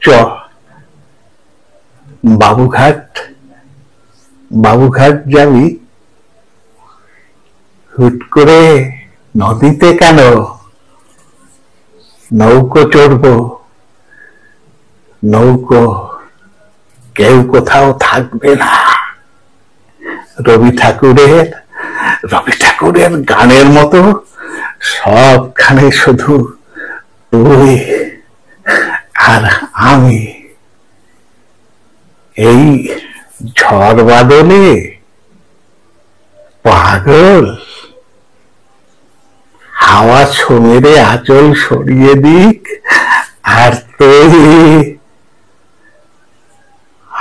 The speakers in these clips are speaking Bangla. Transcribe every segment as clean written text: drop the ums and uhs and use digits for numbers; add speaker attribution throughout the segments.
Speaker 1: চ বাবুঘাট বাবুঘাট যাবি? হুট করে নদীতে কেন? নৌকো চড়বো। নৌকো, কেউ কোথাও থাকবে না। রবি ঠাকুরের গানের মতো সবখানে শুধু তুই আর আমি। এই ঝড় বাদলে পাগল, হাওয়া ছমেরে আঁচল সরিয়ে দিক, আর তুই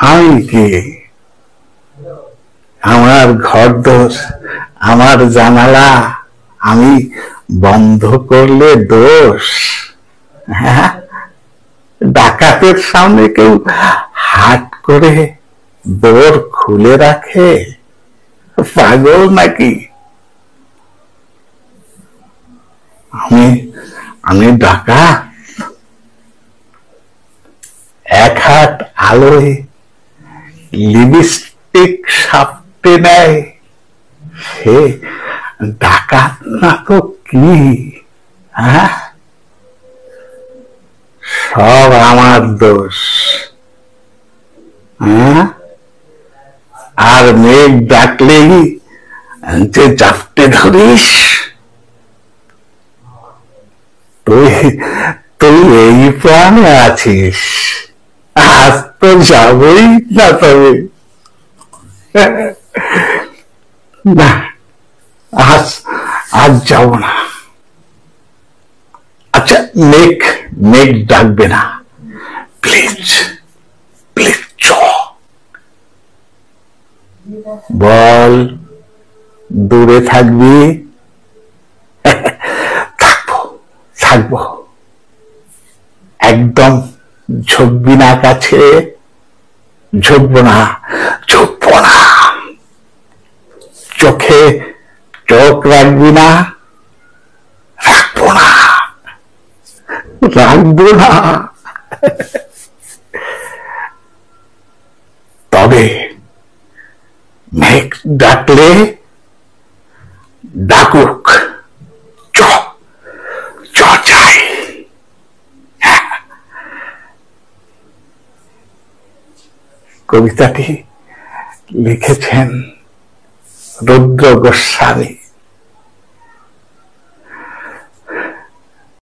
Speaker 1: আমি কি? আমার ঘরদোর, আমার জানালা আমি বন্ধ করলে দোষ? হ্যাঁ, ডাকাতের সামনে কেউ হাট করে দোর খুলে রাখে? পাগল নাকি? আমি ডাকাত? এক হাত আলোয় লিপস্টিক সাপটে নেয়, সে ডাকাত না তো কি? হ্যাঁ, সব আমার দোষ। হ্যাঁ, আর মেঘ ডাকলেই যে জাপটে ধরিস, তুই এই প্রাণে আছিস। আজ তো যাবই না, তবে না, আজ যাব না। আচ্ছা, মেঘ ডাকবে না, প্লিজ প্লিজ চ। বল, দূরে থাকবি? থাকবো। একদম ঝুঁকবি না কাছে? ঝুঁকবো না। চোখে চোখ রাখবি না? রাখবো না। তবে মেঘ ডাকলে ডাকুক, চাই। কবিতাটি লিখেছেন রুদ্র গোস্বামী।